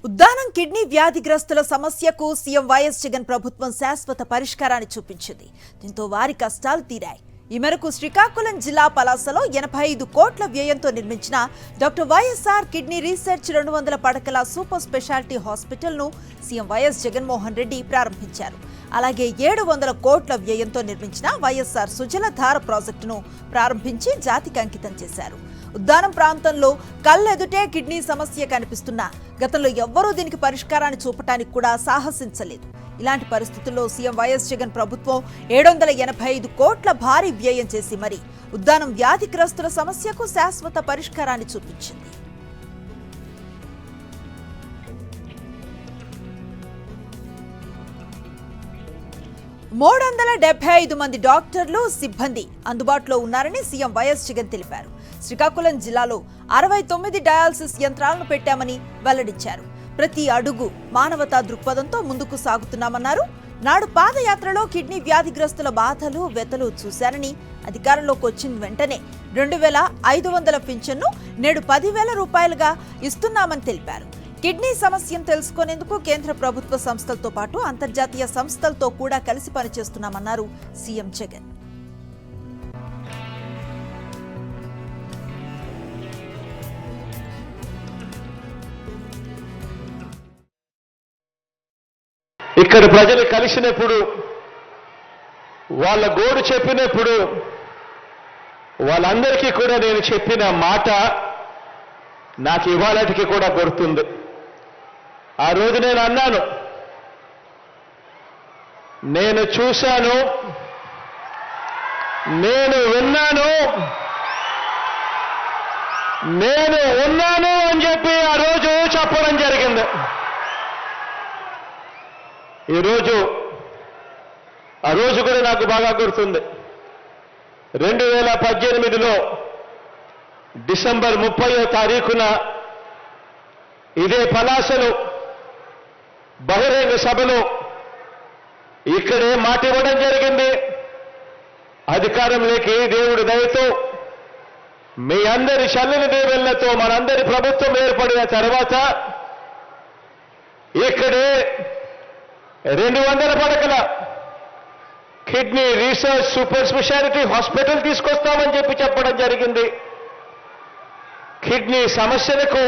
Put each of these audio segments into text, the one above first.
Uddanam kidney వ్యాధిగ్రస్తుల సమస్యకు CM YS Jagan ప్రభుత్వం శాశ్వత పరిష్కారాన్ని చూపించింది. దీంతో వారి కష్టాలు తీరాయి. ఈ మేరకు శ్రీకాకుళం జిల్లా పలాసలో 85 కోట్ల వ్యయంతో నిర్మించిన డాక్టర్ వైఎస్ఆర్ కిడ్నీ రీసెర్చ్ 200 పడకల సూపర్ స్పెషాలిటీ హాస్పిటల్ను సీఎం వైఎస్ జగన్మోహన్ రెడ్డి ప్రారంభించారు. అలాగే 700 కోట్ల వ్యయంతో నిర్మించిన వైఎస్ఆర్ సుజలధార ప్రాజెక్టును ప్రారంభించి జాతికి అంకితం చేశారు. ఉద్దానం ప్రాంతంలో కళ్ళెదుటే కిడ్నీ సమస్య కనిపిస్తున్నా గతంలో ఎవ్వరూ దీనికి పరిష్కారాన్ని చూపటానికి కూడా సాహసించలేదు. ఇలాంటి పరిస్థితుల్లో సీఎం వైఎస్ జగన్ ప్రభుత్వం 785 కోట్ల భారీ వ్యయం చేసి మరి ఉద్దానం వ్యాధిగ్రస్తుల సమస్యకు శాశ్వత పరిష్కారాన్ని చూపించింది. మంది డాక్టర్లు సిబ్బంది అందుబాటులో ఉన్నారని సీఎం వైఎస్ జగన్ తెలిపారు. శ్రీకాకుళం జిల్లాలో 69 డయాలసిస్ యంత్రాలను పెట్టామని వెల్లడించారు. ప్రతి అడుగు మానవతా దృక్పథంతో ముందుకు సాగుతున్నామన్నారు. నాడు పాదయాత్రలో కిడ్నీ వ్యాధిగ్రస్తుల బాధలు వ్యతలు చూశారని, అధికారంలోకి వచ్చిన వెంటనే 2500 పింఛన్ను నేడు 10,000 రూపాయలుగా ఇస్తున్నామని తెలిపారు. కిడ్నీ సమస్యను తెలుసుకునేందుకు కేంద్ర ప్రభుత్వ సంస్థలతో పాటు అంతర్జాతీయ సంస్థలతో కూడా కలిసి పనిచేస్తున్నామన్నారు సీఎం జగన్. ఇక్కడ ప్రజలు కలిసినప్పుడు, వాళ్ళ గోడు చెప్పినప్పుడు వాళ్ళందరికీ కూడా నేను చెప్పిన మాట నాకు ఇవాళటికి కూడా గుర్తుంది. ఆ రోజు నేను అన్నాను, నేను చూశాను, నేను విన్నాను, నేను ఉన్నాను అని చెప్పి ఆ రోజు చెప్పడం జరిగింది. ఆ రోజు కూడా నాకు బాగా గుర్తుంది. 2018లో డిసెంబర్ 30వ తారీఖున ఇదే పలాసలో బహిరంగ సభలో ఇక్కడే మాట ఇవ్వడం జరిగింది. అధికారంలోకి దేవుడి దయతో మీ అందరి చల్లని దీవెనలతో మనందరి ప్రభుత్వం ఏర్పడిన తర్వాత ఇక్కడే 200 పడకల kidney research super speciality hospital తీసుకొస్తామని చెప్పడం జరిగింది. కిడ్నీ సమస్యలకు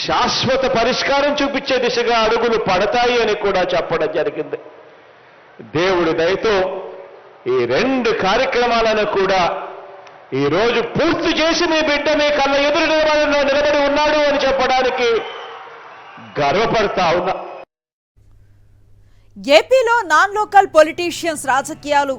శాశ్వత పరిష్కారం చూపించే దిశగా అడుగులు పడతాయి అని కూడా చెప్పడం జరిగింది. దేవుడి దయతో ఈ 2 కార్యక్రమాలను కూడా ఈరోజు పూర్తి చేసి మీ బిడ్డ మీ కళ్ళ ఎదురు నిలబడి ఉన్నాడు అని చెప్పడానికి గర్వపడతా ఉన్నా. ఏపీలో నాన్ లోకల్ పొలిటీషియన్స్ రాజకీయాలు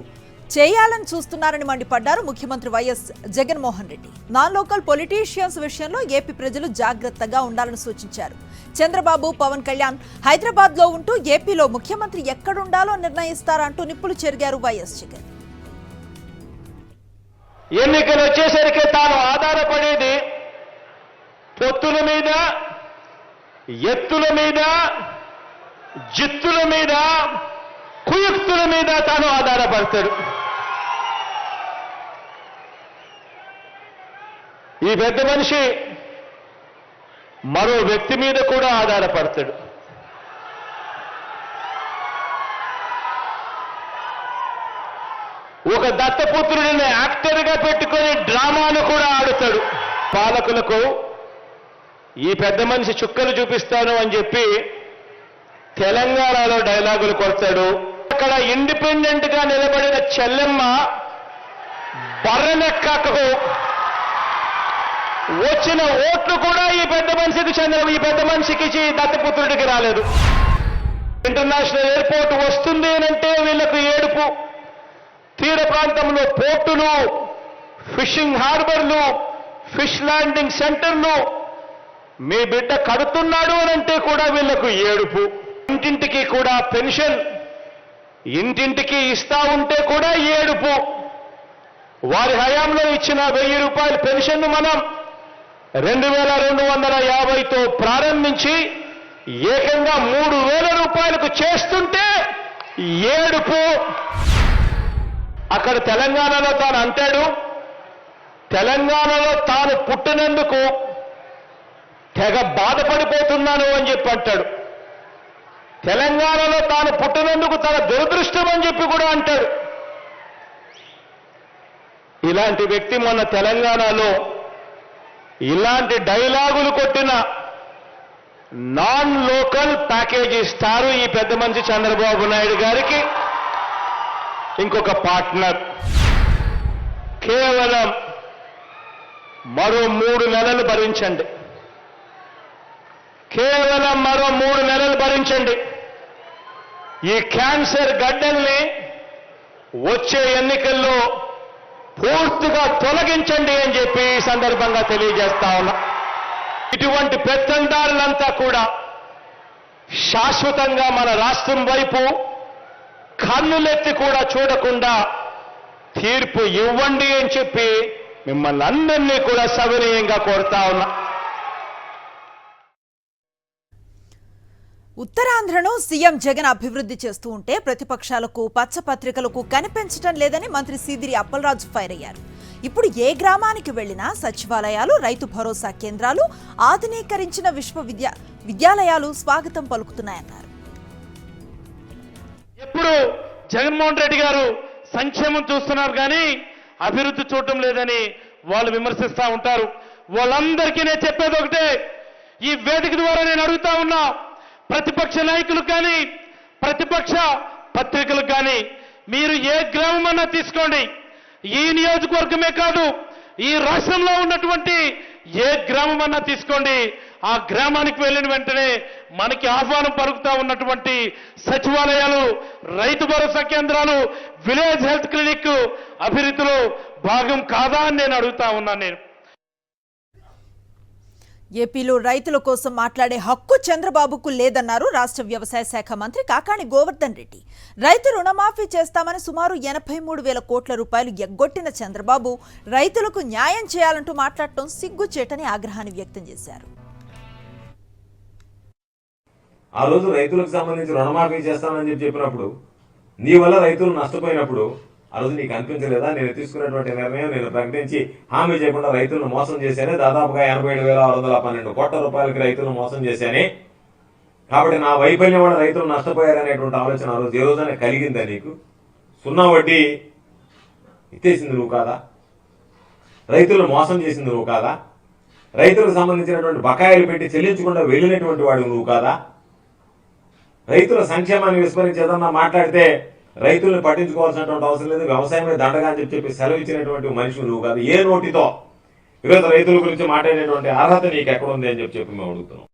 చేయాలని చూస్తున్నారని మండిపడ్డారు ముఖ్యమంత్రి YS Jaganmohan Reddy. Non local politicians విషయంలో ఏపీ ప్రజలు జాగ్రత్తగా ఉండాలని సూచించారు. చంద్రబాబు, పవన్ కళ్యాణ్ హైదరాబాద్ లో ఉంటూ ఏపీలో ముఖ్యమంత్రి ఎక్కడుండాలో నిర్ణయిస్తారంటూ నిప్పులు చెరిగారు వైఎస్ జగన్. ఎన్నికలు వచ్చేసరికి తాను ఆధారపడేది పొత్తుల మీద, ఎత్తుల మీద, జిత్తుల మీద, కుయుక్తుల మీద తాను ఆధారపడతాడు. ఈ పెద్ద మనిషి మరో వ్యక్తి మీద కూడా ఆధారపడతాడు. ఒక దత్తపుత్రుడిని యాక్టర్గా పెట్టుకొని డ్రామాను కూడా ఆడుతాడు. పాలకులకు ఈ పెద్ద మనిషి చుక్కలు చూపిస్తాను అని చెప్పి తెలంగాణలో డైలాగులు కొడతాడు. అక్కడ ఇండిపెండెంట్ గా నిలబడిన చెల్లెమ్మ బర్రెనెక్కకు వచ్చిన ఓట్లు కూడా ఈ పెద్ద మనిషికి దత్తపుత్రుడికి రాలేదు. ఇంటర్నేషనల్ ఎయిర్పోర్ట్ వస్తుంది అనంటే వీళ్లకు ఏడుపు. తీర ప్రాంతంలో పోర్టులు, ఫిషింగ్ హార్బర్లు, ఫిష్ ల్యాండింగ్ సెంటర్లు మీ బిడ్డ కడుతున్నాడు అనంటే కూడా వీళ్లకు ఏడుపు. ఇంటింటికి కూడా పెన్షన్ ఇంటింటికి ఇస్తా ఉంటే కూడా ఏడుపు. వారి హయాంలో ఇచ్చిన 1000 రూపాయల పెన్షన్ను మనం 2250తో ప్రారంభించి ఏకంగా 3000 రూపాయలకు చేస్తుంటే ఏడుపు. అక్కడ తెలంగాణలో తాను అంటాడు, తెలంగాణలో తాను పుట్టినందుకు తెగ బాధపడిపోతున్నాను అని చెప్పి అంటాడు. తెలంగాణలో తాను పుట్టినందుకు తన దురదృష్టం అని చెప్పి కూడా అంటాడు. ఇలాంటి వ్యక్తి మొన్న తెలంగాణలో ఇలాంటి డైలాగులు కొట్టిన నాన్ లోకల్ ప్యాకేజ్ ఇస్తారు ఈ పెద్ద మనిషి చంద్రబాబు నాయుడు గారికి ఇంకొక పార్ట్నర్. కేవలం మరో 3 నెలలు భరించండి, కేవలం మరో 3 నెలలు భరించండి. ఈ క్యాన్సర్ గడ్డల్ని వచ్చే ఎన్నికల్లో పూర్తిగా తొలగించండి అని చెప్పి ఈ సందర్భంగా తెలియజేస్తా ఉన్నా. ఇటువంటి పెత్తందారులంతా కూడా శాశ్వతంగా మన రాష్ట్రం వైపు కన్నులెత్తి కూడా చూడకుండా తీర్పు ఇవ్వండి అని చెప్పి మిమ్మల్ని అందరినీ కూడా సవినయంగా కోరుతా ఉన్నా. ఉత్తరాంధ్రను సీఎం జగన్ అభివృద్ధి చేస్తూ ఉంటే ప్రతిపక్షాలకు పచ్చపత్రికలకు కనిపించడం లేదని మంత్రి సీదిరి అప్పలరాజు ఫైర్ అయ్యారు. ఇప్పుడు ఏ గ్రామానికి వెళ్లినా సచివాలయాలు, రైతు భరోసా కేంద్రాలు, ఆధునీకరించిన విద్యాలయాలు స్వాగతం పలుకుతున్నాయన్నారు. ఎప్పుడు జగన్మోహన్ రెడ్డి గారు సంక్షేమం చూస్తున్నారు కానీ అభివృద్ధి చూడటం లేదని వాళ్ళు విమర్శిస్తూ ఉంటారు. వాళ్ళందరికీ నేను చెప్పేది ఒకటే, ఈ వేదిక ద్వారా నేను అడుగుతా ఉన్నా, ప్రతిపక్ష నాయకులకు కానీ ప్రతిపక్ష పత్రికలకు కానీ మీరు ఏ గ్రామం అన్నా తీసుకోండి, ఈ నియోజకవర్గమే కాదు ఈ రాష్ట్రంలో ఉన్నటువంటి ఏ గ్రామం అన్నా తీసుకోండి, ఆ గ్రామానికి వెళ్ళిన వెంటనే మనకి ఆహ్వానం పలుకుతా ఉన్నటువంటి సచివాలయాలు, రైతు భరోసా కేంద్రాలు, విలేజ్ హెల్త్ క్లినిక్ అభివృద్ధిలో భాగం కాదా అని నేను అడుగుతా ఉన్నాను. నేను ఏపీలో రైతుల కోసం మాట్లాడే హక్కు చంద్రబాబుకు లేదన్నారు రాష్ట్ర వ్యవసాయ శాఖ మంత్రి కాకాణి గోవర్ధన్ రెడ్డి. రైతు రుణమాఫీ చేస్తామని సుమారు 83,000 కోట్ల రూపాయలు ఎగ్గొట్టిన చంద్రబాబు రైతులకు న్యాయం చేయాలంటూ మాట్లాడటం సిగ్గుచేటని ఆగ్రహాన్ని వ్యక్తం చేశారు. ఆ రోజు రైతులకు సంబంధించి రుణమాఫీ చేస్తానని చెప్పినప్పుడు, నీ వల్ల రైతులు నష్టపోయినప్పుడు ఆ రోజు నీకు అనిపించలేదా? నేను తీసుకున్నటువంటి నిర్ణయం నేను ప్రకటించి హామీ చేయకుండా రైతులను మోసం చేశానే, దాదాపుగా 87,612 కోట్ల రూపాయలకి రైతులను మోసం చేశానే, కాబట్టి నా వైఫల్యం వల్ల రైతులు నష్టపోయారనేటువంటి ఆలోచన ఆ రోజు ఏ రోజైనా కలిగిందా నీకు? 0 వడ్డీ ఇచ్చేసింది నువ్వు కాదా? రైతులను మోసం చేసింది నువ్వు కాదా? రైతులకు సంబంధించినటువంటి బకాయిలు పెట్టి చెల్లించకుండా వెళ్ళినటువంటి వాడు నువ్వు కాదా? రైతుల సంక్షేమాన్ని విస్మరించేదన్నా మాట్లాడితే రైతుల్ని పట్టించుకోవాల్సినటువంటి అవసరం లేదు, వ్యవసాయమే దండగా అని చెప్పి సెలవు ఇచ్చినటువంటి మనిషి నువ్వు కాదు. ఏ నోటితో ఈరోజు రైతుల గురించి మాట్లాడేటువంటి అర్హత నీకు ఎక్కడుంది అని చెప్పి మేము అడుగుతున్నాం.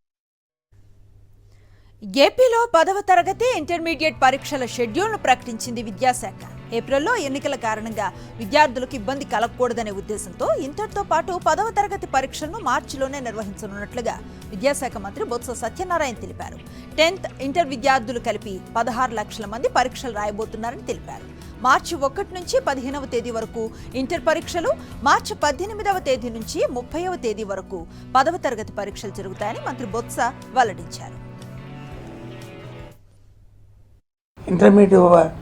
ఏపీలో 10వ తరగతి ఇంటర్మీడియట్ పరీక్షల షెడ్యూల్ను ప్రకటించింది విద్యాశాఖ. ఏప్రిల్లో ఎన్నికల కారణంగా విద్యార్థులకు ఇబ్బంది కలగకూడదనే ఉద్దేశంతో ఇంటర్తో పాటు 10వ తరగతి పరీక్షలను మార్చిలోనే నిర్వహించనున్నట్లుగా విద్యాశాఖ మంత్రి బొత్స సత్యనారాయణ తెలిపారు. 10th ఇంటర్ విద్యార్థులు కలిపి 16 లక్షల మంది పరీక్షలు రాయబోతున్నారని తెలిపారు. మార్చి 1 నుంచి 15వ తేదీ వరకు ఇంటర్ పరీక్షలు, మార్చి 18వ తేదీ నుంచి 30వ తేదీ వరకు 10వ తరగతి పరీక్షలు జరుగుతాయని మంత్రి బొత్స వెల్లడించారు. ఇంటర్మీడియట్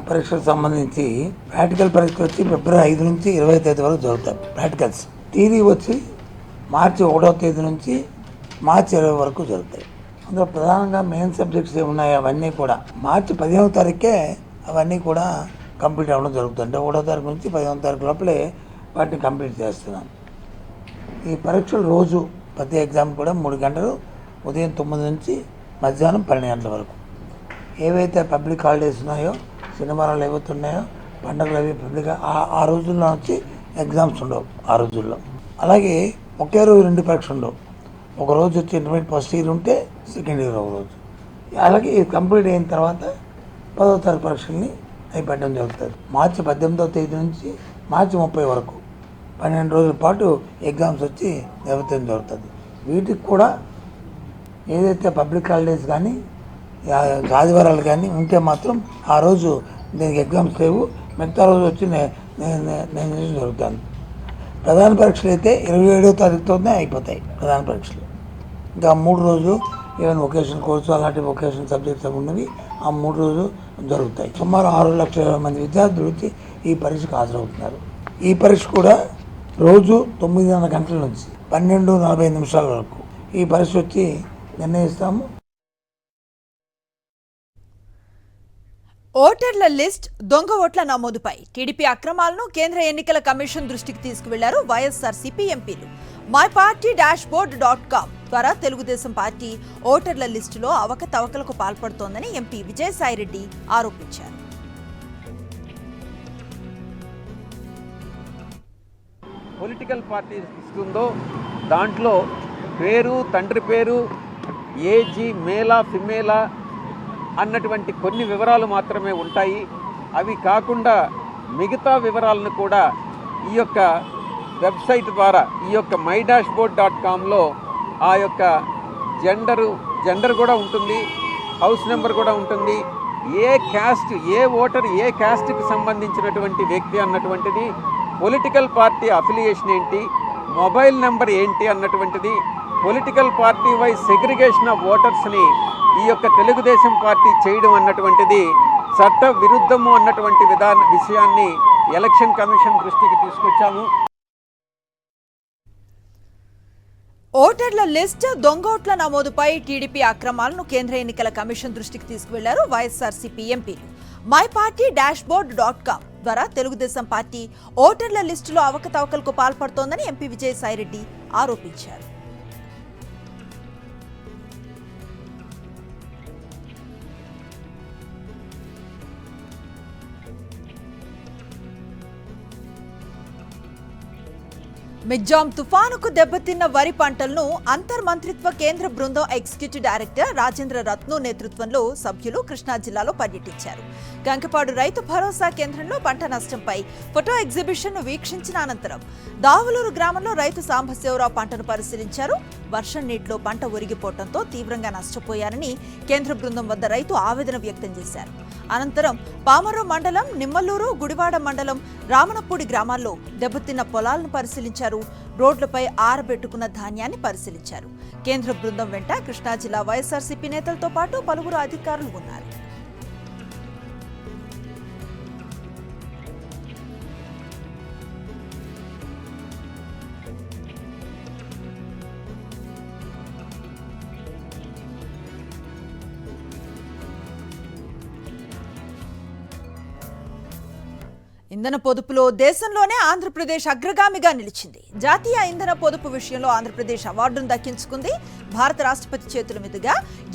పరీక్షలకు సంబంధించి ప్రాక్టికల్ పరీక్షలు వచ్చి ఫిబ్రవరి 5 నుంచి 20వ తేదీ వరకు జరుగుతాయి. ప్రాక్టికల్స్ థియరీ వచ్చి మార్చి 1వ తేదీ నుంచి మార్చి 20 వరకు జరుగుతాయి. అందులో ప్రధానంగా మెయిన్ సబ్జెక్ట్స్ ఉన్నాయి, అవన్నీ కూడా మార్చి 15వ తారీఖే అవన్నీ కూడా కంప్లీట్ అవ్వడం జరుగుతుంది. అంటే 1వ తారీఖు నుంచి 15వ తారీఖు లోపలే వాటిని కంప్లీట్ చేస్తున్నాం. ఈ పరీక్షలు రోజు ప్రతి ఎగ్జామ్ కూడా 3 గంటలు, ఉదయం 9 నుంచి మధ్యాహ్నం 12 గంటల వరకు. ఏవైతే పబ్లిక్ హాలిడేస్ ఉన్నాయో, శనివారాలు ఏవైతే ఉన్నాయో, పండుగలు అవి పబ్లిక్ ఆ రోజుల్లో వచ్చి ఎగ్జామ్స్ ఉండవు ఆ రోజుల్లో. అలాగే ఒకే రోజు 2 పరీక్షలు ఉండవు. ఒక రోజు వచ్చి ఇంటర్మీడియట్ ఫస్ట్ ఇయర్ ఉంటే సెకండ్ ఇయర్ ఒక రోజు. అలాగే ఇది కంప్లీట్ అయిన తర్వాత 10వ తరగతి పరీక్షల్ని అవి పెట్టడం జరుగుతుంది. మార్చి 18వ తేదీ నుంచి మార్చి 30 వరకు 12 రోజుల పాటు ఎగ్జామ్స్ వచ్చి నిర్వహించడం జరుగుతుంది. వీటికి కూడా ఏదైతే పబ్లిక్ హాలిడేస్ కానీ ఆదివారాలు కానీ ఉంటే మాత్రం ఆ రోజు దీనికి ఎగ్జామ్స్ లేవు, మిగతా రోజు వచ్చి నేను జరుగుతాను. ప్రధాన పరీక్షలు అయితే 27వ తారీఖుతోనే అయిపోతాయి ప్రధాన పరీక్షలు. ఇంకా 3 రోజులు ఈవెన్ వొకేషనల్ కోర్సు అలాంటి వొకేషనల్ సబ్జెక్ట్స్ అవి ఉన్నవి ఆ 3 రోజులు జరుగుతాయి. సుమారు 6 లక్షల మంది విద్యార్థులు వచ్చి ఈ పరీక్షకు హాజరవుతున్నారు. ఈ పరీక్ష కూడా రోజు 9:30 గంటల నుంచి 12:45 వరకు ఈ పరిస్థితి వచ్చి నిర్ణయిస్తాము. ఓటర్ల లిస్ట్, దొంగ ఓట్ల నమోదుపై టీడీపీ అక్రమాలను కేంద్ర ఎన్నికల కమిషన్ దృష్టికి తీసుకువెళ్లారు వైఎస్ఆర్సీపీ ఎంపీలు. myparty-board.com ద్వారా తెలుగుదేశం పార్టీ ఓటర్ల లిస్టులో అవకతవకలకు పాల్పడుతోందని ఎంపీ విజయసాయిరెడ్డి ఆరోపించారు. పొలిటికల్ పార్టీ ఇస్తుందో దాంట్లో పేరు, తండ్రి పేరు, ఏజీ, మేలా ఫిమేలా అన్నటువంటి కొన్ని వివరాలు మాత్రమే ఉంటాయి. అవి కాకుండా మిగతా వివరాలను కూడా ఈ యొక్క వెబ్సైట్ ద్వారా, ఈ యొక్క mydashboard.comలో ఆ యొక్క జెండర్ కూడా ఉంటుంది, హౌస్ నెంబర్ కూడా ఉంటుంది, ఏ క్యాస్ట్, ఏ ఓటర్ ఏ క్యాస్ట్కి సంబంధించినటువంటి వ్యక్తి అన్నటువంటిది, పొలిటికల్ పార్టీ అఫిలియేషన్ ఏంటి, మొబైల్ నెంబర్ ఏంటి అన్నటువంటిది, political party wise segregation of ఓటర్స్ని ఈ యొక్క తెలుగుదేశం పార్టీ చేయడం అన్నటువంటిది చట్ట విరుద్ధము అన్నటువంటి విషయాన్ని ఎలక్షన్ కమిషన్ దృష్టికి తీసుకొచ్చాము. ఓటర్ల లిస్ట్, దొంగోట్ల నమోదుపై టీడీపీ అక్రమాలను కేంద్ర ఎన్నికల కమిషన్ దృష్టికి తీసుకువెళ్లారు వైఎస్ఆర్సీపీ ఎంపీలు. myparty-board.com ద్వారా తెలుగుదేశం పార్టీ ఓటర్ల లిస్టులో అవకతవకలకు పాల్పడుతోందని ఎంపీ విజయసాయిరెడ్డి ఆరోపించారు. మిగ్జాం తుఫానుకు దెబ్బతిన్న వరి పంటలను అంతర్మంత్రిత్వ కేంద్ర బృందం ఎగ్జిక్యూటివ్ డైరెక్టర్ రాజేంద్ర రత్ను నేతృత్వంలో సభ్యులు కృష్ణా జిల్లాలో పర్యటించారు. కంకిపాడు రైతు భరోసా కేంద్రంలో పంట నష్టంపై ఫోటో ఎగ్జిబిషన్ను వీక్షించిన అనంతరం దావులూరు గ్రామంలో రైతు సాంబశివరావు పంటను పరిశీలించారు. వర్షం నీటిలో పంట ఒరిగిపోవడంతో తీవ్రంగా నష్టపోయారని కేంద్ర బృందం వద్ద రైతు ఆవేదన వ్యక్తం చేశారు. అనంతరం పామరు మండలం, నిమ్మలూరు, గుడివాడ మండలం, రామనపూడి గ్రామాల్లో దెబ్బతిన్న పొలాలను పరిశీలించారు. రోడ్లపై ఆరబెట్టుకున్న ధాన్యాన్ని పరిశీలించారు. కేంద్ర బృందం వెంట కృష్ణా జిల్లా వైఎస్ఆర్సీపీ నేతలతో పాటు పలువురు అధికారులు ఉన్నారు. ఇంధన పొదుపులో దేశంలోనే ఆంధ్రప్రదేశ్ అగ్రగామిగా నిలిచింది. జాతీయ ఇంధన పొదుపు విషయంలో ఆంధ్రప్రదేశ్ అవార్డును దక్కించుకుంది. భారత రాష్ట్రపతి చేతుల మీదుగా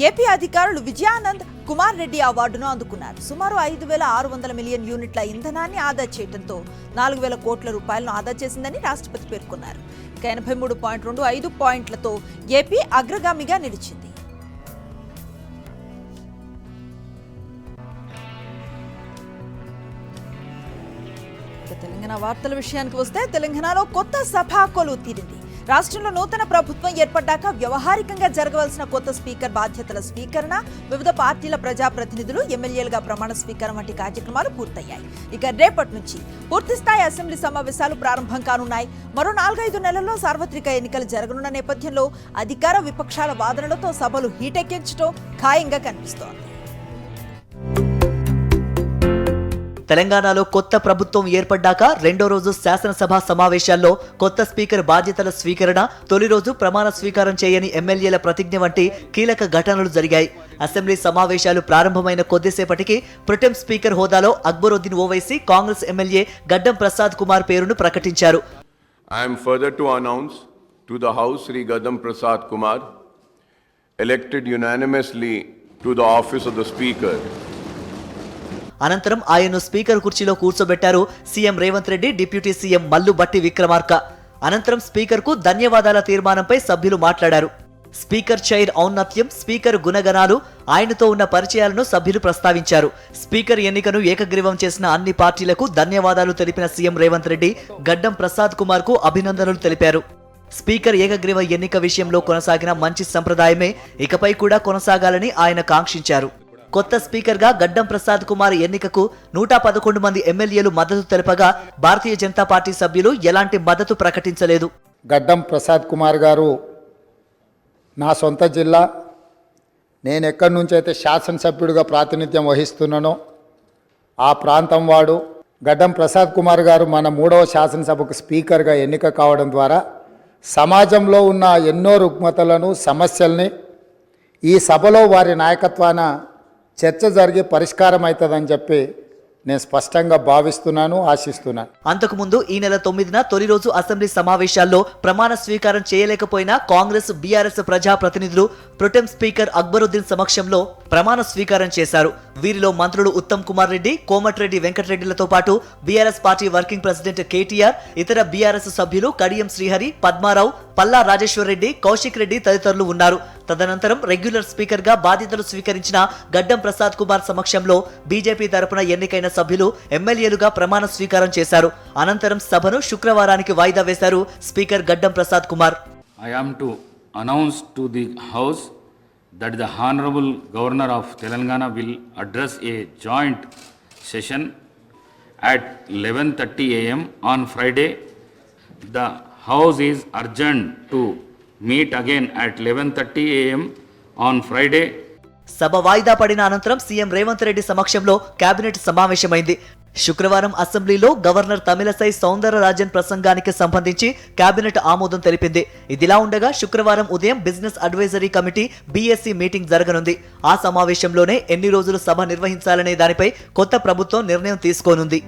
ఏపీ అధికారులు విజయానంద్ కుమార్ రెడ్డి అవార్డును అందుకున్నారు. సుమారు 5,600 మిలియన్ యూనిట్ల ఇంధనాన్ని ఆదా చేయడంతో 4,000 కోట్ల రూపాయలను ఆదా చేసిందని రాష్ట్రపతి పేర్కొన్నారు. 83.25 పాయింట్లతో ఏపీ అగ్రగామిగా నిలిచింది. తెలంగాణ వార్తల విషయానికి వస్తే తెలంగాణలో కొత్త సభ కొలువు తీరింది. రాష్ట్రంలో నూతన ప్రభుత్వం ఏర్పడ్డాక వ్యవహారికంగా జరగవలసిన కొత్త స్పీకర్ బాధ్యతల స్వీకరణ, వివిధ పార్టీల ప్రజాప్రతినిధులు, ఎమ్మెల్యేలుగా ప్రమాణ స్వీకారం వంటి కార్యక్రమాలు పూర్తయ్యాయి. ఇక రేపటి నుంచి పూర్తిస్థాయి అసెంబ్లీ సమావేశాలు ప్రారంభం కానున్నాయి. మరో 4-5 నెలల్లో సార్వత్రిక ఎన్నికలు జరగనున్న నేపథ్యంలో అధికార విపక్షాల వాదనలతో సభలు హీటెక్కించడం ఖాయంగా కనిపిస్తోంది. తెలంగాణలో కొత్త ప్రభుత్వం ఏర్పడ్డాక రెండో రోజు శాసనసభ సమావేశాల్లో కొత్త స్పీకర్ బాధ్యతల స్వీకరణ, తొలి రోజు ప్రమాణ స్వీకారం చేయని ఎమ్మెల్యేల ప్రతిజ్ఞ వంటి కీలక ఘటనలు జరిగాయి. అసెంబ్లీ సమావేశాలు ప్రారంభమైన కొద్దిసేపటికి ప్రొటెం స్పీకర్ హోదాలో అక్బరుద్దీన్ ఓవైసీ కాంగ్రెస్ ఎమ్మెల్యే గడ్డం ప్రసాద్ కుమార్ పేరును ప్రకటించారు. I am further to announce to the House Sri Gaddam Prasad Kumar, elected unanimously to the office of the Speaker. అనంతరం ఆయన్ను స్పీకర్ కుర్చీలో కూర్చోబెట్టారు CM Revanth Reddy, deputy CM Mallu Bhatti Vikramarka. అనంతరం స్పీకర్కు ధన్యవాదాల తీర్మానంపై సభ్యులు మాట్లాడారు. స్పీకర్ చైర్ ఔన్నత్యం, స్పీకర్ గుణగణాలు, ఆయనతో ఉన్న పరిచయాలను సభ్యులు ప్రస్తావించారు. స్పీకర్ ఎన్నికను ఏకగ్రీవం చేసిన అన్ని పార్టీలకు ధన్యవాదాలు తెలిపిన సీఎం రేవంత్ రెడ్డి గడ్డం ప్రసాద్ కుమార్ కు అభినందనలు తెలిపారు. స్పీకర్ ఏకగ్రీవ ఎన్నిక విషయంలో కొనసాగిన మంచి సంప్రదాయమే ఇకపై కూడా కొనసాగాలని ఆయన కాంక్షించారు. కొత్త స్పీకర్ గా గడ్డం ప్రసాద్ కుమార్ ఎన్నికకు 111 మంది ఎమ్మెల్యేలు మద్దతు తెలపగా భారతీయ జనతా పార్టీ సభ్యులు ఎలాంటి మద్దతు ప్రకటించలేదు. గడ్డం ప్రసాద్ కుమార్ గారు నా సొంత జిల్లా, నేను ఎక్కడి నుంచి అయితే శాసనసభ్యుడిగా ప్రాతినిధ్యం వహిస్తున్నానో ఆ ప్రాంతం వాడు. గడ్డం ప్రసాద్ కుమార్ గారు మన 3వ శాసనసభకు స్పీకర్గా ఎన్నిక కావడం ద్వారా సమాజంలో ఉన్న ఎన్నో రుగ్మతలను సమస్యల్ని ఈ సభలో వారి నాయకత్వాన చర్చ జరిగి పరిష్కారం అవుతుందని చెప్పి నేను స్పష్టంగా భావిస్తున్నాను, ఆశిస్తున్నాను. అంతకుముందు ఈ నెల 9న తొలి రోజు అసెంబ్లీ సమావేశాల్లో ప్రమాణ స్వీకారం చేయలేకపోయినా కాంగ్రెస్ బీఆర్ఎస్ ప్రజాప్రతినిధులు ప్రొటెం స్పీకర్ అక్బరుద్దీన్ సమక్షంలో ప్రమాణ స్వీకారం చేశారు. వీరిలో మంత్రులు ఉత్తమ్ కుమార్ రెడ్డి, కోమటిరెడ్డి వెంకటరెడ్డిలతో పాటు BRS party working president KTR, ఇతర బీఆర్ఎస్ సభ్యులు కడియం శ్రీహరి, పద్మారావు, పల్లా రాజేశ్వర్ రెడ్డి, కౌశిక్ రెడ్డి తదితరులు ఉన్నారు. తదనంతరం రెగ్యులర్ స్పీకర్ గా బాధ్యతలు స్వీకరించిన గడ్డం ప్రసాద్ కుమార్ సమక్షంలో బీజేపీ తరపున ఎన్నికైన సభ్యులు ఎమ్మెల్యేలుగా ప్రమాణ స్వీకారం చేశారు. అనంతరం సభను శుక్రవారానికి వాయిదా వేశారు స్పీకర్ గడ్డం Prasad Kumar. I am to announce to the House that the Honorable Governor of Telangana will address a joint session at 11:30 a.m. on Friday. The House is urged to meet again at 11:30 a.m. on Friday. సభ వాయిదా పడిన అనంతరం CM Revanth Reddy సమక్షంలో cabinet సమావేశమైంది. శుక్రవారం అసెంబ్లీలో governor Tamilisai Soundararajan ప్రసంగానికి సంబంధించి cabinet ఆమోదం తెలిపింది. ఇదిలా ఉండగా శుక్రవారం ఉదయం business advisory committee BSc meeting జరగనుంది. ఆ సమావేశంలోనే ఎన్ని రోజులు సభ నిర్వహించాలనే దానిపై కొత్త ప్రభుత్వం నిర్ణయం తీసుకోనుంది.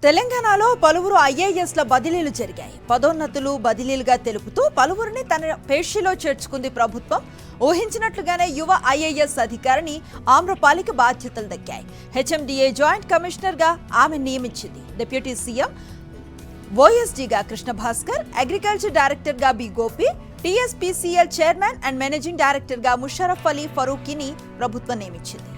తెలంగాణలో పలువురు ఐఏఎస్ల బదిలీలు జరిగాయి. పదోన్నతులు బదిలీలుగా తెలుపుతూ పలువురిని తన పేషీలో చేర్చుకుంది ప్రభుత్వం. ఊహించినట్లుగానే యువ ఐఏఎస్ అధికారిని ఆమ్రపాలికి బాధ్యతలు దక్కాయి. హెచ్ఎండిఏ జాయింట్ కమిషనర్గా ఆమె నియమించింది. డిప్యూటీ సీఎం ఓఎస్డీగా కృష్ణ భాస్కర్, అగ్రికల్చర్ డైరెక్టర్గా B Gopi, TSPCL chairman and managing డైరెక్టర్గా ముషరఫ్ అలీ ఫరూకీని ప్రభుత్వం నియమించింది.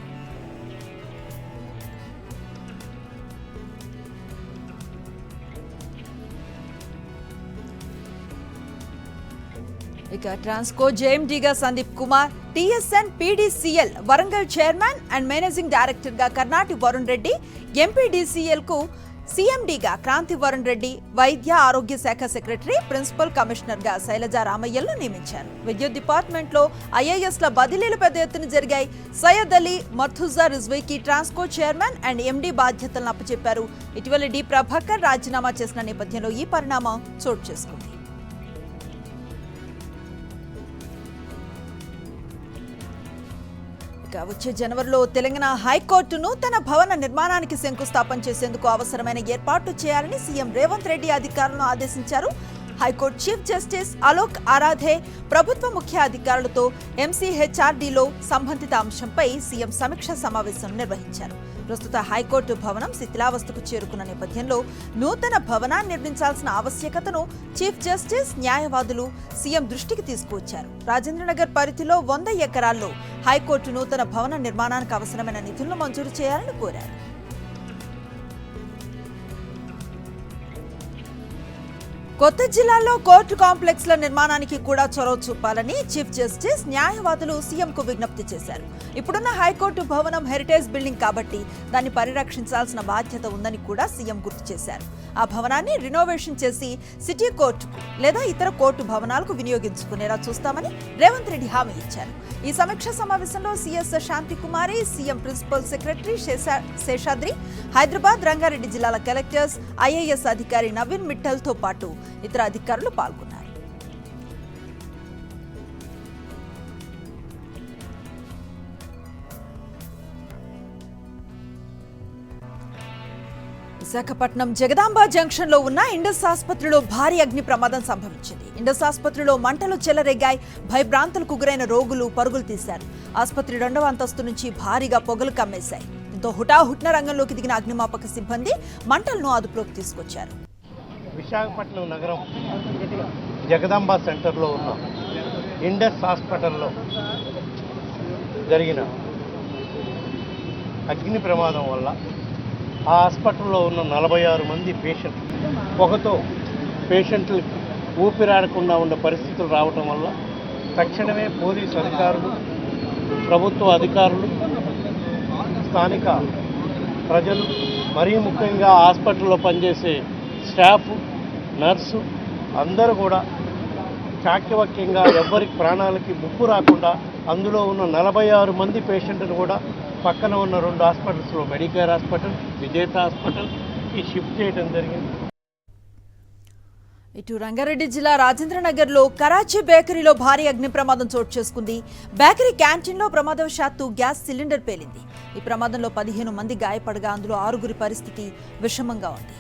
ఇక ట్రాన్స్కో జేఎండీగా Sandeep Kumar, TSN PDCL Warangal chairman and managing డైరెక్టర్గా కర్నాటి వరుణ్ రెడ్డి, ఎంపీడీసీఎల్కు సీఎండీగా క్రాంతి వరుణ్ రెడ్డి, వైద్య ఆరోగ్య శాఖ సెక్రటరీ, ప్రిన్సిపల్ కమిషనర్గా శైలజా రామయ్యలను నియమించారు. విద్యుత్ డిపార్ట్మెంట్లో ఐఏఎస్ల బదిలీలు పెద్ద ఎత్తున జరిగాయి. సయ్యద్ అలీ మర్తుజా రిజ్వీకి ట్రాన్స్కో చైర్మన్ అండ్ ఎండీ బాధ్యతలను అప్పచెప్పారు. ఇటీవల డి ప్రభాకర్ రాజీనామా చేసిన నేపథ్యంలో ఈ పరిణామం చోటు చేసుకుంది. వచ్చే జనవరిలో తెలంగాణ హైకోర్టు నూతన భవన నిర్మాణానికి శంకుస్థాపన చేసేందుకు అవసరమైన ఏర్పాట్లు చేయాలని సీఎం రేవంత్ రెడ్డి అధికారులను ఆదేశించారు. High court chief justice Alok Aradhe ప్రభుత్వ ముఖ్య అధికారులతో ఎంసీహెచ్ఆర్డీలో సంబంధిత అంశంపై సీఎం సమీక్ష సమావేశం నిర్వహించారు. ప్రస్తుత హైకోర్టు భవనం శిథిలావస్థకు చేరుకున్న నేపథ్యంలో నూతన భవనాన్ని నిర్మించాల్సిన ఆవశ్యకతను చీఫ్ జస్టిస్, న్యాయవాదులు సీఎం దృష్టికి తీసుకువచ్చారు. రాజేంద్రనగర్ పరిధిలో 100 ఎకరాల్లో హైకోర్టు నూతన భవన నిర్మాణానికి అవసరమైన నిధులను మంజూరు చేయాలని కోరారు. కొత్త జిల్లాల్లో కోర్టు కాంప్లెక్స్ల నిర్మాణానికి కూడా చొరవ చూపాలని చీఫ్ జస్టిస్, న్యాయవాదులు సీఎంకు విజ్ఞప్తి చేశారు. ఇప్పుడున్న హైకోర్టు భవనం హెరిటేజ్ బిల్డింగ్ కాబట్టి దాన్ని పరిరక్షించాల్సిన బాధ్యత ఉందని కూడా సీఎం గుర్తు చేశారు. ఆ భవనాన్ని రినోవేషన్ చేసి సిటీ కోర్టుకు లేదా ఇతర కోర్టు భవనాలకు వినియోగించుకునేలా చూస్తామని రేవంత్ రెడ్డి హామీ ఇచ్చారు. ఈ సమీక్ష సమావేశంలో CS Shanthi Kumari, CM principal secretary Seshadri, Hyderabad, Ranga Reddy జిల్లాల కలెక్టర్స్, ఐఏఎస్ అధికారి నవీన్ మిట్టల్తో పాటు ఇతర అధికారులు పాల్గొన్నారు. విశాఖపట్నం జగదాంబ జంక్షన్ లో ఉన్న ఇండస్ ఆసుపత్రిలో భారీ అగ్ని ప్రమాదం సంభవించింది. ఇండస్ ఆసుపత్రిలో మంటలు చెలరేగాయి. భయభ్రాంతులకు గురైన రోగులు పరుగులు తీశారు. ఆసుపత్రి 2వ అంతస్తు నుంచి భారీగా పొగలు కమ్మేశాయి. దీంతో హుటాహుటిన రంగంలోకి దిగిన అగ్నిమాపక సిబ్బంది మంటలను అదుపులోకి తీసుకొచ్చారు. విశాఖపట్నం నగరం జగదాంబ సెంటర్లో ఉన్న ఇండస్ హాస్పిటల్లో జరిగిన అగ్ని ప్రమాదం వల్ల ఆ హాస్పిటల్లో ఉన్న 46 మంది పేషెంట్లు పొగతో పేషెంట్లు ఊపిరాడకుండా ఉండే పరిస్థితులు రావటం వల్ల తక్షణమే పోలీసు అధికారులు, ప్రభుత్వ అధికారులు, స్థానిక ప్రజలు, మరీ ముఖ్యంగా హాస్పిటల్లో పనిచేసే స్టాఫ్, నర్సు అందరూ కూడా చాక్యవక్యంగా ఎవ్వరికి ప్రాణాలకి ముప్పు రాకుండా అందులో ఉన్న 46 మంది పేషెంట్ను కూడా పక్కన ఉన్న 2 హాస్పిటల్స్లో, మెడికేర్ హాస్పిటల్, విజేత హాస్పిటల్, కి షిఫ్ట్ చేయడం జరిగింది. ఇటు రంగారెడ్డి జిల్లా రాజేంద్రనగర్లో కరాచీ బేకరీలో భారీ అగ్ని ప్రమాదం చోటు చేసుకుంది. బేకరీ క్యాంటీన్లో ప్రమాదవశాత్తు గ్యాస్ సిలిండర్ పేలింది. ఈ ప్రమాదంలో 15 మంది గాయపడగా అందులో 6 పరిస్థితి విషమంగా ఉంది.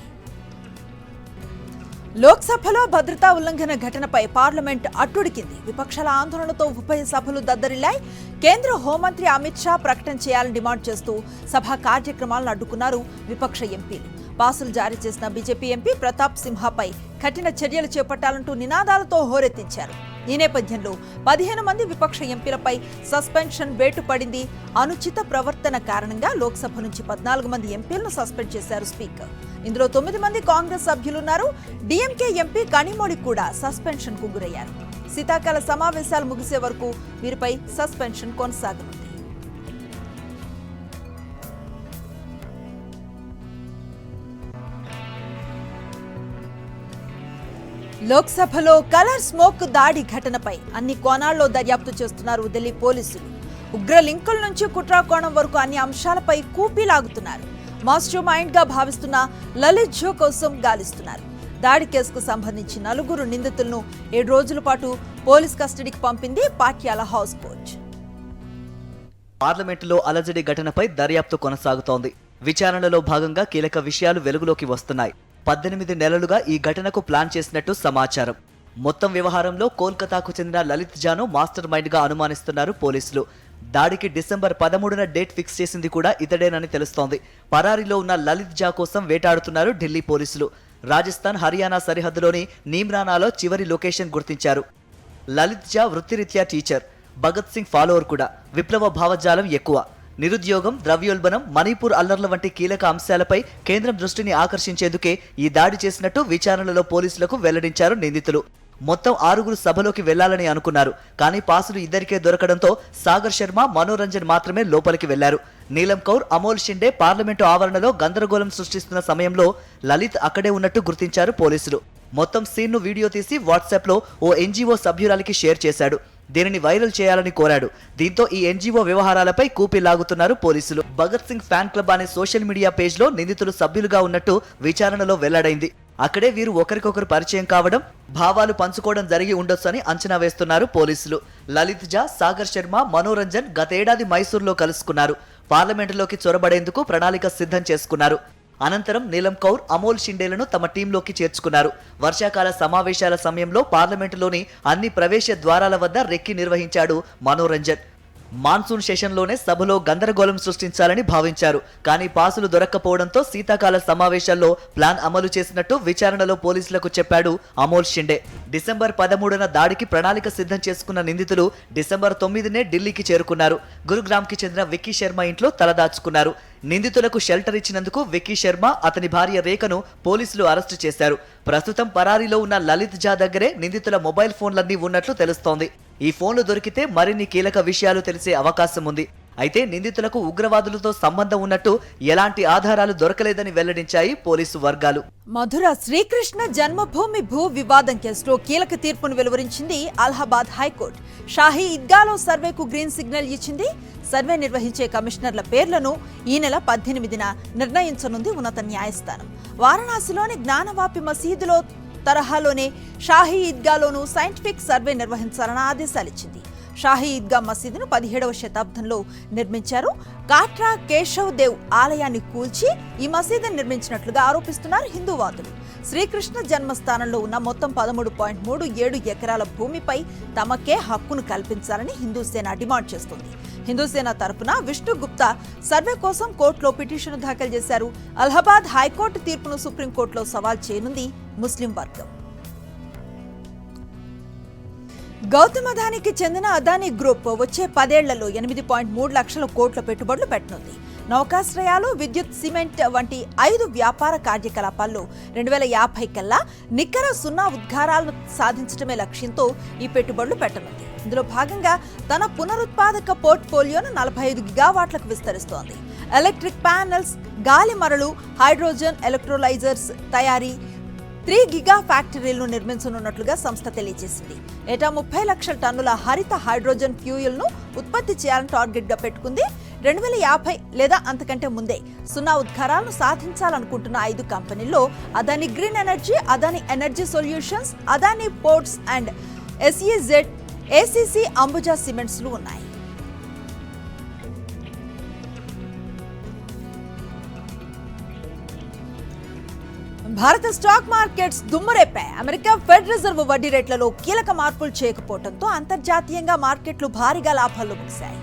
లోక్సభలో భద్రతా ఉల్లంఘన ఘటనపై పార్లమెంట్ అట్టుడికింది. విపక్షాల ఆందోళనతో ఉభయ సభలు దద్దరిల్లాయి. కేంద్ర హోంమంత్రి అమిత్ షా ప్రకటన చేయాలని డిమాండ్ చేస్తూ సభా కార్యక్రమాలను అడ్డుకున్నారు విపక్ష ఎంపీలు. పాసులు జారీ చేసిన బీజేపీ ఎంపీ ప్రతాప్ సింహపై కఠిన చర్యలు చేపట్టాలంటూ నినాదాలతో హోరెత్తించారు. ఈ నేపథ్యంలో 15 మంది విపక్ష ఎంపీలపై సస్పెన్షన్ వేటు పడింది. అనుచిత ప్రవర్తన కారణంగా లోక్సభ నుంచి 14 మంది ఎంపీలను సస్పెండ్ చేశారు స్పీకర్. ఇందులో 9 మంది కాంగ్రెస్ సభ్యులున్నారు. డీఎంకే ఎంపీ కనిమోడి కూడా సస్పెన్షన్ కు గురయ్యారు. శీతాకాల సమావేశాలు ముగిసే వరకు వీరిపై సస్పెన్షన్ కొనసాగనుంది. లోక్సభలో కలర్ స్మోక్ దాడి ఘటనపై అన్ని కోణాల్లో దర్యాప్తు చేస్తున్నారు ఢిల్లీ పోలీసులు. ఉగ్ర లింకుల నుంచి కుట్రాకోణం వరకు అన్ని అంశాలపై కూపీలాగుతున్నారు. మాస్టర్ మైండ్ గా భావిస్తున్న లలిత్ జో కోసం గాలిస్తున్నారు. దాడి కేసుకు సంబంధించి 4 నిందితులను 7 రోజుల పాటు పోలీస్ కస్టడీకి పంపింది పాట్యాల హౌస్ కోర్టు. పార్లమెంటులో అలజడి ఘటనపై దర్యాప్తు కొనసాగుతోంది. విచారణలో భాగంగా కీలక విషయాలు వెలుగులోకి వస్తున్నాయి. 18 నెలలుగా ఈ ఘటనకు ప్లాన్ చేసినట్టు సమాచారం. మొత్తం వ్యవహారంలో కోల్కతాకు చెందిన లలిత్ జాను మాస్టర్ మైండ్ గా అనుమానిస్తున్నారు పోలీసులు. దాడికి డిసెంబర్ 13న డేట్ ఫిక్స్ చేసింది కూడా ఇతడేనని తెలుస్తోంది. పరారీలో ఉన్న లలిత్ జా కోసం వేటాడుతున్నారు ఢిల్లీ పోలీసులు. రాజస్థాన్, హర్యానా సరిహద్దులోని నీమ్రానాలో చివరి లొకేషన్ గుర్తించారు. లలిత్ జా వృత్తిరీత్యా టీచర్, భగత్ సింగ్ ఫాలోవర్ కూడా. విప్లవ భావజాలం ఎక్కువ. నిరుద్యోగం, ద్రవ్యోల్బణం, మణిపూర్ అల్లర్ల వంటి కీలక అంశాలపై కేంద్రం దృష్టిని ఆకర్షించేందుకే ఈ దాడి చేసినట్టు విచారణలో పోలీసులకు వెల్లడించారు నిందితులు. మొత్తం 6 సభలోకి వెళ్లాలని అనుకున్నారు. కానీ పాసులు ఇద్దరికే దొరకడంతో సాగర్ శర్మ, మనోరంజన్ మాత్రమే లోపలికి వెళ్లారు. నీలం కౌర్, అమోల్ షిండే పార్లమెంటు ఆవరణలో గందరగోళం సృష్టిస్తున్న సమయంలో లలిత్ అక్కడే ఉన్నట్టు గుర్తించారు పోలీసులు. మొత్తం సీన్ను వీడియో తీసి వాట్సాప్లో ఓ ఎన్జీఓ సభ్యురాలికి షేర్ చేశాడు. దీనిని వైరల్ చేయాలని కోరాడు. దీంతో ఈ ఎన్జీఓ వ్యవహారాలపై కూపీలాగుతున్నారు పోలీసులు. భగత్ సింగ్ ఫ్యాన్ క్లబ్ అనే సోషల్ మీడియా పేజ్లో నిందితులు సభ్యులుగా ఉన్నట్టు విచారణలో వెల్లడైంది. అక్కడే వీరు ఒకరికొకరు పరిచయం కావడం, భావాలు పంచుకోవడం జరిగి ఉండొచ్చని అంచనా వేస్తున్నారు పోలీసులు. లలిత్ జా, సాగర్ శర్మ, మనోరంజన్ గతేడాది మైసూర్లో కలుసుకున్నారు. పార్లమెంటులోకి చొరబడేందుకు ప్రణాళిక సిద్ధం చేసుకున్నారు. అనంతరం నీలం కౌర్, అమోల్ షిండేలను తమ టీంలోకి చేర్చుకున్నారు. వర్షాకాల సమావేశాల సమయంలో పార్లమెంటులోని అన్ని ప్రవేశ ద్వారాల వద్ద రెక్కి నిర్వహించాడు మనోరంజన్. మాన్సూన్ సెషన్లోనే సభలో గందరగోళం సృష్టించాలని భావించారు. కానీ పాసులు దొరక్కపోవడంతో శీతాకాల సమావేశాల్లో ప్లాన్ అమలు చేసినట్టు విచారణలో పోలీసులకు చెప్పాడు అమోల్ షిండే. డిసెంబర్ 13న దాడికి ప్రణాళిక సిద్ధం చేసుకున్న నిందితులు డిసెంబర్ 9నే ఢిల్లీకి చేరుకున్నారు. గురుగ్రామ్కి చెందిన విక్కీ శర్మ ఇంట్లో తలదాచుకున్నారు. నిందితులకు షెల్టర్ ఇచ్చినందుకు విక్కీ శర్మ, అతని భార్య రేఖను పోలీసులు అరెస్టు చేశారు. ప్రస్తుతం పరారీలో ఉన్న లలిత్ జా దగ్గరే నిందితుల మొబైల్ ఫోన్లన్నీ ఉన్నట్లు తెలుస్తోంది. ఈ ఫోన్లు దొరికితే మరిన్ని కీలక విషయాలు తెలిసే అవకాశం ఉంది. అయితే నిందితులకు ఉగ్రవాదులతో సంబంధం ఉన్నట్టు ఎలాంటి ఆధారాలు దొరకలేదని వెల్లడించాయి పోలీసు వర్గాలు. మధుర శ్రీకృష్ణ జన్మభూమి భూ వివాదం కేసులో కీలక తీర్పును వెలువరించింది అలహాబాద్ హైకోర్టు. షాహీ ఈద్గాలో సర్వేకు గ్రీన్ సిగ్నల్ ఇచ్చింది. సర్వే నిర్వహించే కమిషనర్ల పేర్లను ఈ నెల 18న నిర్ణయించనుంది ఉన్నత న్యాయస్థానం. వారణాసిలోని జ్ఞానవాపి మసీదులో తరహాలోనే షాహీ ఈద్గాలోనూ సైంటిఫిక్ సర్వే నిర్వహించాలని ఆదేశాలిచ్చింది. షాహీ ఈద్గా మసీదును 17వ శతాబ్దంలో నిర్మించారు. కాట్రా కేశవ్ దేవ్ ఆలయాన్ని కూల్చి ఈ మసీదును నిర్మించినట్లుగా ఆరోపిస్తున్నారు హిందూవాదులు. శ్రీకృష్ణ జన్మస్థానంలో ఉన్న మొత్తం 13.37 ఎకరాల భూమిపై తమకే హక్కును కల్పించాలని హిందూసేన డిమాండ్ చేస్తుంది. హిందూసేన తరపున విష్ణు గుప్తా సర్వే కోసం కోర్టులో పిటిషన్ దాఖలు చేశారు. అలహాబాద్ హైకోర్టు తీర్పును సుప్రీంకోర్టులో సవాల్ చేయనుంది ముస్లిం వర్గం. గౌతమ్ అదానీకి చెందిన అదానీ గ్రూప్ వచ్చే 10 ఏళ్లలో 8.3 లక్షల కోట్ల పెట్టుబడులు పెట్టనుంది. నౌకాశ్రయాలు, విద్యుత్, సిమెంట్ వంటి 5 వ్యాపార కార్యకలాపాల్లో 2050 కల్లా నికర 0 ఉద్గారాలను సాధించడమే లక్ష్యంతో ఈ పెట్టుబడులు పెట్టనుంది. ఇందులో భాగంగా తన పునరుత్పాదక పోర్ట్ఫోలియోను 45 గిగావాట్లకు విస్తరిస్తోంది. ఎలక్ట్రిక్ ప్యానెల్స్, గాలి మరలు, హైడ్రోజన్ ఎలక్ట్రోలైజర్స్ తయారీ, 3 గిగా ఫ్యాక్టరీలను నిర్మించనున్నట్లుగా సంస్థ తెలియజేసింది. ఏటా 30 లక్షల టన్నుల హరిత హైడ్రోజన్ ఫ్యూయల్ ను ఉత్పత్తి చేయాలని టార్గెట్ గా పెట్టుకుంది. 2050 లేదా అంతకంటే ముందే 0 ఉద్గారాలను సాధించాలనుకుంటున్న 5 కంపెనీల్లో Adani green energy, Adani energy solutions, Adani ports and SEZ, ACC, Ambuja సిమెంట్స్లు ఉన్నాయి. భారత స్టాక్ మార్కెట్స్ దుమ్మురేపాయి. అమెరికా ఫెడ్ రిజర్వ్ వడ్డీ రేట్లలో కీలక మార్పులు చేయకపోవడంతో అంతర్జాతీయంగా మార్కెట్లు భారీగా లాభాల్లో ముగిశాయి.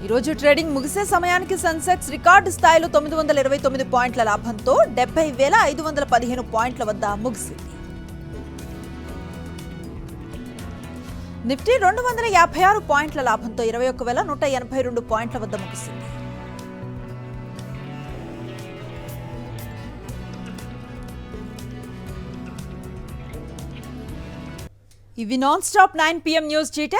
ఈరోజు ట్రేడింగ్ ముగిసే సమయానికి సెన్సెక్స్ రికార్డు స్థాయిలో 929 పాయింట్ల లాభంతో 70,515 పాయింట్ల వద్ద ముగిసింది. నిఫ్టీ 256 పాయింట్ల లాభంతో 21,182 పాయింట్ల వద్ద ముగిసింది. ఇవి non stop 9 PM news details.